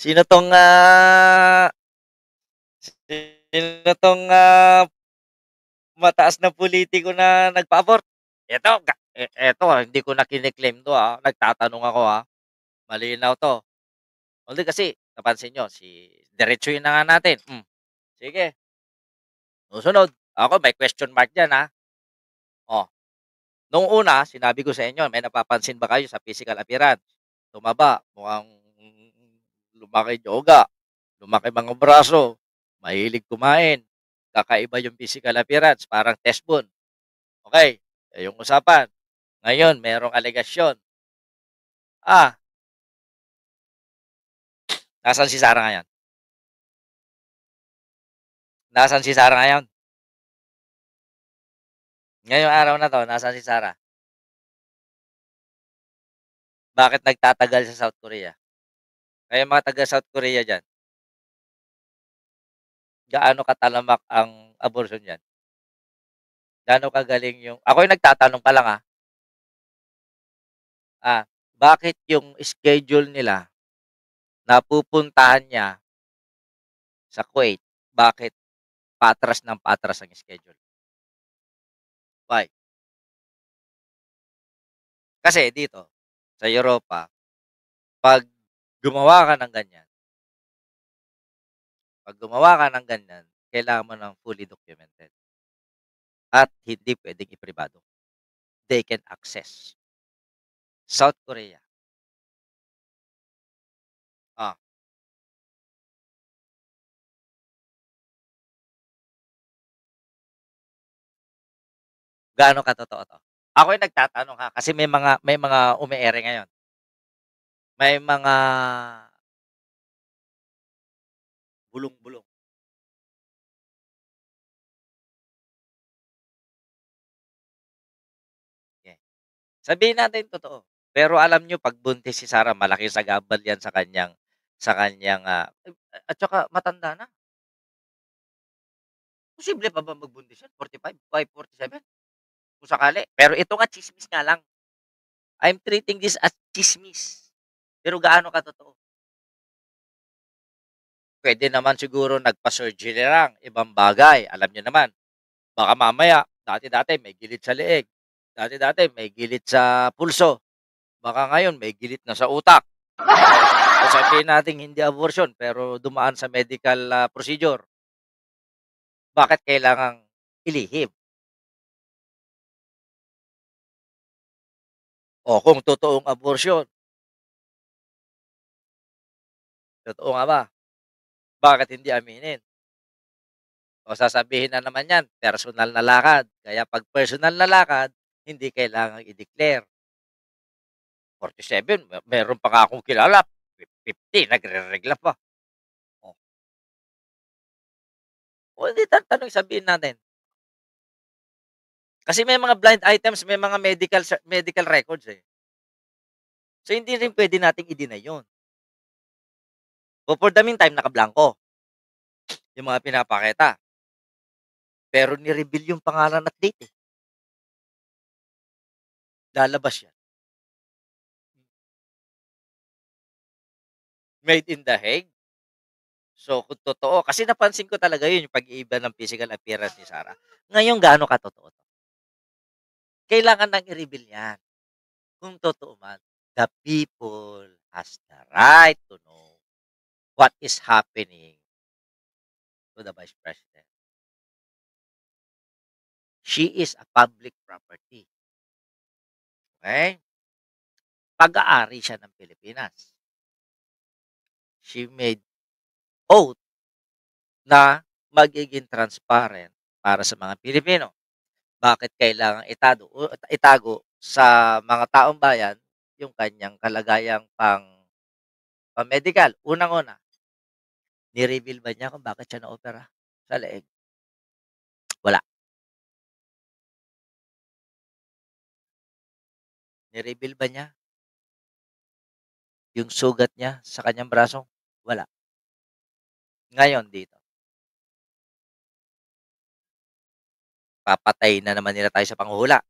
Sino 'tong, sino 'tong, mataas na pulitiko na nagpa-abort? Eto, hindi ko na kine-claim 'to, nagtatanong ako, malinaw 'to. Hindi kasi napansin niyo diretsuhin na nga natin, sige, susunod. Ako may question mark diyan, Oh, nung una sinabi ko sa inyo, may napapansin ba kayo sa physical appearance? Tumaba, mukhang lumaki yoga, lumaki mga braso, mahilig kumain, kakaiba yung physical appearance, parang test testbon. Okey, yung usapan. Ngayon merong alegasyon. Ah, nasaan si Sarah ngayon? Nasaan si Sarah ngayon? Ngayong araw na 'to, nasaan si Sarah? Bakit nagtatagal sa South Korea? Kayong mga taga South Korea diyan, gaano katalamak ang abortion diyan? Gaano kagaling yung ako yung nagtatanong pa lang, bakit yung schedule nila na pupuntahan niya sa Kuwait, bakit patras ng patras ang schedule? Why? Kasi dito, sa Europa, 'pag gumawa ka ng ganyan, 'pag gumawa ka ng ganyan, kailangan mo ng fully documented at hindi puwedeng ipribado. They can access. South Korea, ah, gaano katotoo 'to? Ako yung nagtatanong, kasi may mga umeere ngayon. May mga bulong-bulong, yeah. Sabihin natin totoo, pero alam niyo 'pag buntis si Sarah malaking sagabal 'yan sa kanyang, at saka matanda na. Posible pa ba magbuntis 'yan 45, 5, 47? Kung sakali. Pero ito nga tsismis nga lang. I'm treating this as tsismis. Pero gaano katotoo? Puwede naman siguro nagpa-surgery lang, ibang bagay. Alam niyo naman, baka mamaya dati-dati may gilid sa leeg, dati-dati may gilid sa pulso, baka ngayon may gilid na sa utak. O sabihin nating hindi abortion pero dumaan sa medical, procedure, bakit kailangang ilihim? O kung totoong abortion, totoo nga ba, bakit hindi aminin? O sasabihin na naman niyan personal na lakad, kaya 'pag personal na lakad, hindi kailangang i-declare. 47 meron pa nga akong kilala, 50 nagreregla pa. Oh, o di tanong sabihin natin. Kasi may mga blind items, may mga medical records, eh. So, hindi rin puwede nating i-deny 'yun. So, for the meantime nakablanko yung mga pinapakita, pero ni-reveal yung pangalan at date, eh. Lalabas 'yan, made in The Hague. So, kung totoo kasi napansin ko talaga 'yun, yung pag-iiba ng physical appearance ni Sarah. Ngayon gaano katotoo 'to? Kailangan nang i-reveal 'yan kung totoo man. The people has the right to know what is happening to the Vice President. She is a public property, okey? Pag-aari siya ng Pilipinas. She made oath na magiging transparent para sa mga Pilipino. Bakit kailangang itago sa mga taong bayan yung kanyang kalagayang pang-medikal? Unang-una, ni-reveal ba niya kung bakit siya naopera sa leeg? Wala. Ni-reveal ba niya yung sugat niya sa kanyang braso? Wala. Ngayon dito, papatayin na naman nila tayo sa panghuhula.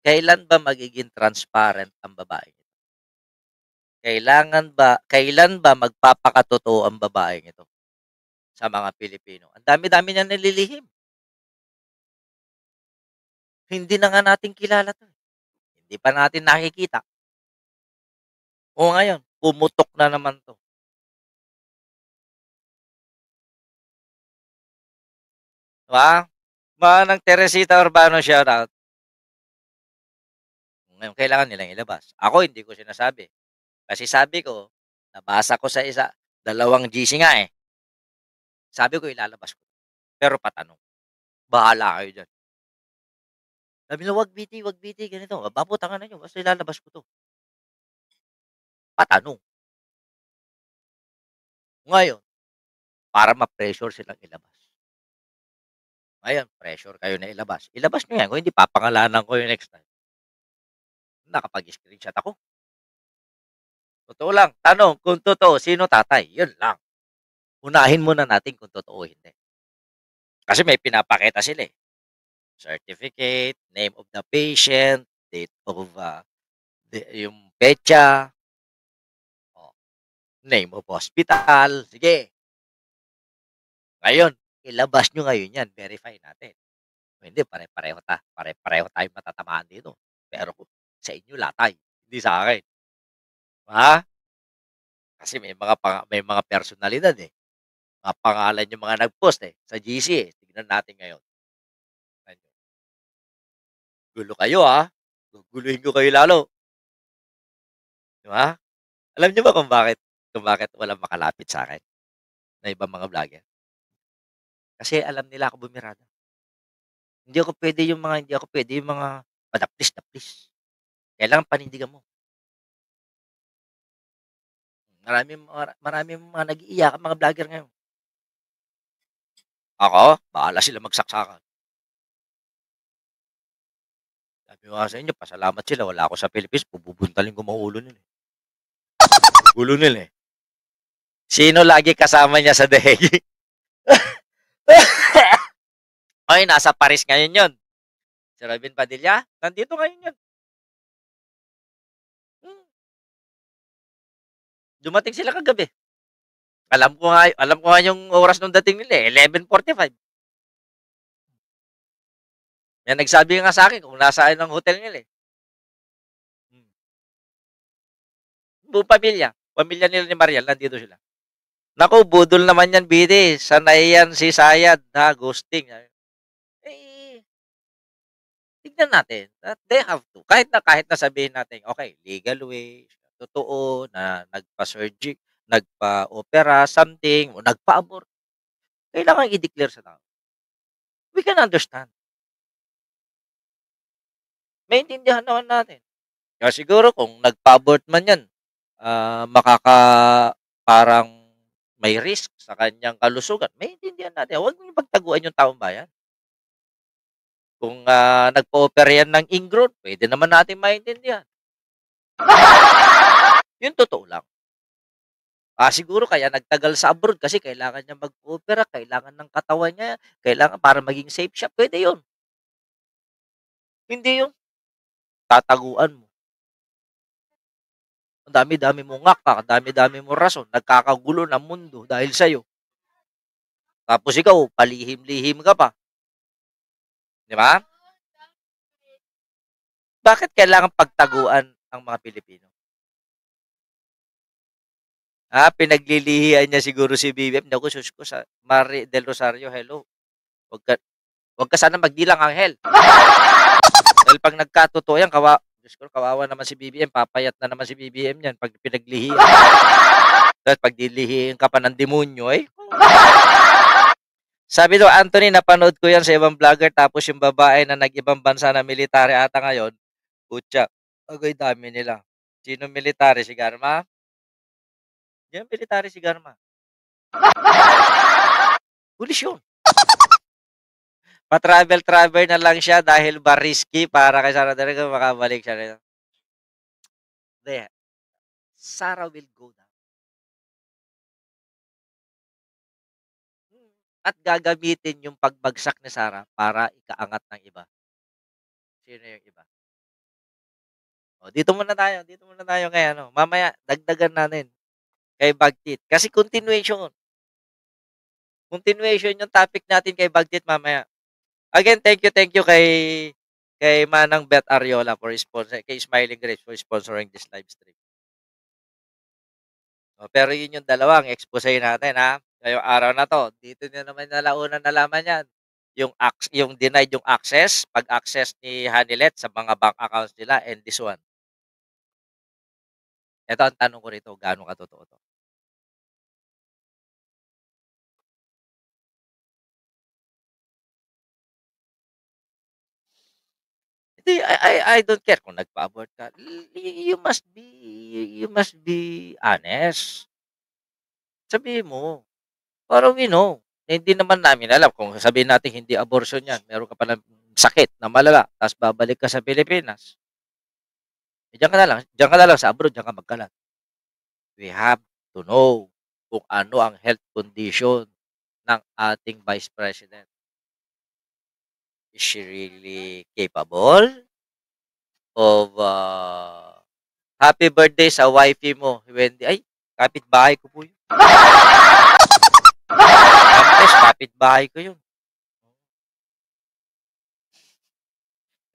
Kailan ba magiging transparent ang babaeng ito? Kailan ba magpapakatotoo ang babaeng ito sa mga Pilipino? Ang dami-dami niyang nililihim. Hindi na nga natin kilala 'to, eh. Hindi pa natin nakikita. O ngayon, pumutok na naman 'to, 'di ba? Manang Teresita Urbano, shoutout. Ngayon kailangan nilang ilabas. Ako hindi ko sinasabi. Kasi sabi ko, nabasa ko sa dalawang GC nga, eh. Sabi ko ilalabas ko, pero patanong. Bahala kayo diyan. Sabi nila, "Wag BT, ganito." Babutangan na niyo basta ilalabas ko 'to, patanong. Ngayon, para ma-pressure silang ilabas. Ngayon, pressure kayo na ilabas. Ilabas niyo 'yan kung hindi papangalanan ko yung next time. Nakapag-screenshot ako. Totoo lang, tanong kung totoo, sino tatay? 'Yun lang. Unahin muna natin kung totoo o hindi. Kasi may pinapakita sila, eh. Certificate, name of the patient, date of, yung petsa, oh, name of hospital, sige. Ngayon, ilabas niyo ngayon 'yan, verify natin. Kung hindi pare-pareho tayong matatamaan dito. Pero kung sa inyo latay, hindi sa akin, 'di. Kasi may mga personalidad, eh. Mga pangalan yung mga nag-post, eh, sa GC, eh. Tignan natin ngayon. Ano, gulo kayo, guguluhin ko kayo lalo, 'di ba? Alam niyo ba kung bakit walang makalapit sa'kin na ibang mga vlogger? Kasi alam nila ako bumirada. Hindi ako puwede yung mga padaplis-daplis. Kailangan panindigan mo. Maraming mga nag-iiyakan mga vlogger ngayon. Ako, bahala sila magsaksakan. Sabi ko nga sa inyo, pasalamat sila wala ako sa Philippines, bubuntalin ko mga ulo nila, eh. Gulo nila, eh. Sino lagi kasama niya sa daigdig? Ay, nasa Paris ngayon 'yon. Si Robin Padilla, nandito ngayon 'yon. Hmm, dumating sila kagabi. Alam ko nga yung oras nung dating nila, eh, 11:45. May nagsabi nga sa'kin kung nasaan ang hotel nila, eh. Hmm, buong pamilya nila ni Mariel nandito sila. Naku, budol naman 'yan, BD, sanay 'yan si Sayad, ghosting. Eh, tignan natin that they have to. Kahit na sabihin natin, okay, legal way, totoo na nagpa-opera, something, o nagpa-abort, kailangan i-declare sa tao. We can understand. Maintindihan naman natin. Kaya siguro kung nagpa-abort man 'yan, parang may risk sa kanyang kalusugan, maintindihan natin. Huwag niyong pagtaguan yung taong bayan. Kung, nagpa-opera 'yan ng ingrown, puwede naman natin maintindihan. Yung totoo lang. Siguro kaya nagtagal sa abroad kasi kailangan niya mag-opera, kailangan ng katawan niya, kailangan para maging safe siya, puwede yun. Hindi yung tataguan mo. Ang dami-dami mong ngak, ang dami-dami mong rason, nagkakagulo ng mundo dahil sa'yo. Tapos ikaw palihim-lihim ka pa, 'di ba? Bakit kailangan pagtaguan ang mga Pilipino? Pinaglilihian niya siguro si BBM, naku Diyos ko sa Mari del Rosario, hello, wag ka wag ka sana magdilang anghel. Dahil 'pag nagkatotoo yan Diyos ko, kawawa naman si BBM, papayat na naman si BBM niyan 'pag pinaglihian. Tapos 'pag dilihiin ka pa ng demonyo, ay sabi daw, Anthony, napanood ko yan sa ibang vlogger tapos yung babae na nag-ibang bansa na military ata ngayon, putya, agay dami nila. Sino military, si Garma? Yung military si Garma. Pulis yun. Pa-travel-travel na lang siya dahil ba risky para kay Sara Duterte makabalik siya rito. Hindi, Sarah will go down. At gagamitin yung pagbagsak ni Sarah para ikaangat ng iba. Sino yung iba? O, dito muna tayo kay ano, mamaya dagdagan natin kay Bagtit. Kasi continuation yung topic natin kay Bagtit mamaya. Again, thank you kay Manang Beth Ariola for sponsor, kay Smiling Grace for sponsoring this live stream. O, pero yun yung dalawang expose natin ha. Ngayong araw na to, dito nyo naman nalauna nalaman yan. Yung denied yung access, pag-access ni Hanilet sa mga bank accounts nila, and this one. Ito ang tanong ko rito, gaano katotoo to? Hindi, I don't care kung nagpa-abort ka. You must be honest. Sabihin mo, para we know. Eh, hindi naman namin alam kung sabihin natin hindi abortion yan. Meron ka palang sakit na malala, tapos babalik ka sa Pilipinas. Eh, diyan ka na lang sa abroad, diyan ka magkalat. We have to know kung ano ang health condition ng ating Vice President. Is she really capable of happy birthday sa wifey mo, Wendy? Ay, kapitbahay ko po yun. Kapitbahay ko yun.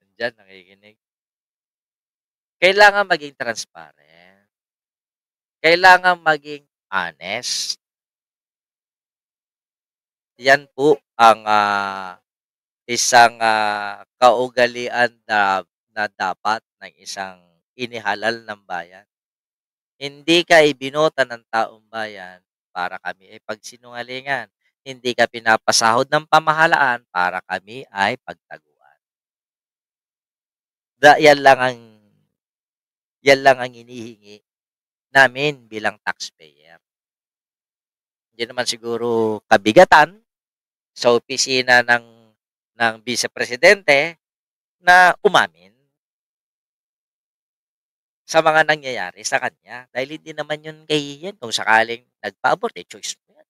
Nandiyan, nakikinig. Kailangan maging transparent. Kailangan maging honest. Yan po ang isang kaugalian na dapat ng isang inihalal ng bayan. Hindi ka ibinota ng taong bayan para kami ay pagsinungalingan. Hindi ka pinapasahod ng pamahalaan para kami ay pagtaguan. Yan lang ang hinihingi namin bilang taxpayer. Hindi naman siguro kabigatan sa opisina ng Vice Presidente na umamin sa mga nangyayari sa kanya. Dahil hindi naman yun kahihiyan. Kung sakaling nagpa-abort, choice mo yan.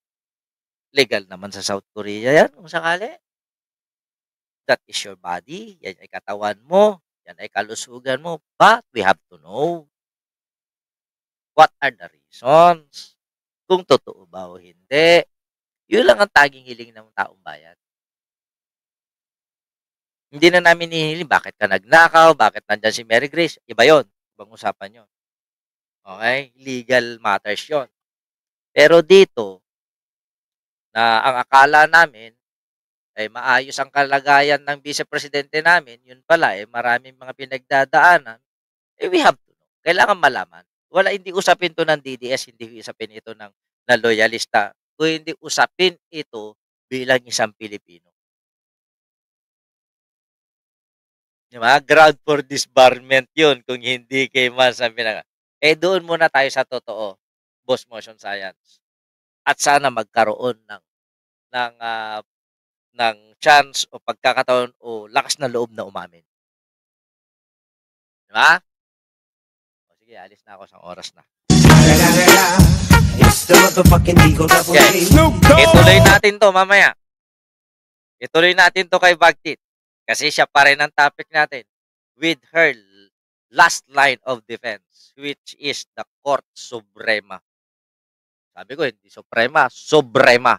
Legal naman sa South Korea yan kung sakali. That is your body. Yan ay katawan mo. Yan ay kalusugan mo. But we have to know what are the reasons. Kung totoo ba o hindi. Yun lang ang taging hiling ng taong bayan. Hindi na namin hihiling bakit ka nagnakaw, bakit nandyan si Mary Grace. Iba yun. Ibang usapan yun. Okay? Legal matters yun. Pero dito, na ang akala namin ay maayos ang kalagayan ng Vice Presidente namin, yun pala, maraming mga pinagdadaanan, we have to know. Kailangan malaman. Hindi usapin to ng DDS, hindi usapin ito na loyalista, kung hindi usapin ito bilang isang Pilipino. Diba? Ground for disbarment yun kung hindi kay masabi na. Doon muna tayo sa totoo, Boss Motion Science. At sana magkaroon ng chance o pagkakataon o lakas na loob na umamin. Diba? O sige, alis na ako sa oras na. Okay. Ituloy natin to mamaya. Ituloy natin to kay Bagtit. Kasi siya pa rin ang topic natin. With her last line of defense, which is the Court Suprema. Sabi ko, hindi Suprema, Suprema.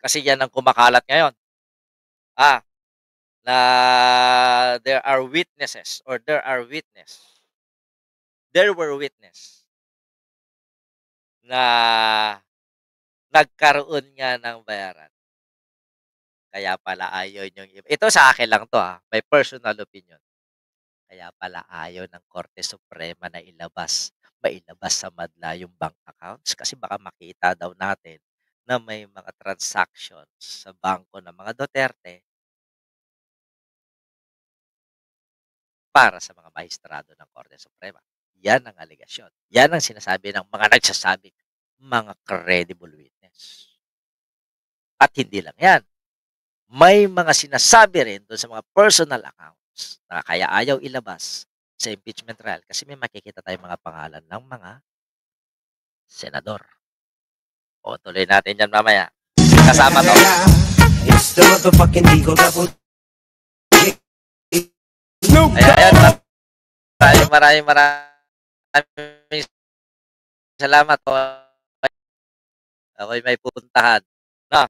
Kasi yan ang kumakalat ngayon. Na there were witness na nagkaroon nga ng bayaran. Kaya pala ayaw nyo. Ito sa akin lang to may personal opinion. Kaya pala ayaw ng Korte Suprema na mailabas sa madla yung bank accounts kasi baka makita daw natin na may mga transactions sa bangko ng mga Duterte para sa mga maestrado ng Korte Suprema. Yan ang alegasyon. Yan ang sinasabi ng mga nagsasabing mga credible witness. At hindi lang yan. May mga sinasabi rin doon sa mga personal accounts na kaya ayaw ilabas sa impeachment trial kasi may makikita tayong mga pangalan ng mga senador. O, tuloy natin yan mamaya. Kasama to. It's the motherfucking Eagle Double. Ayan. Tayo maraming salamat po. Ako'y may pupuntahan.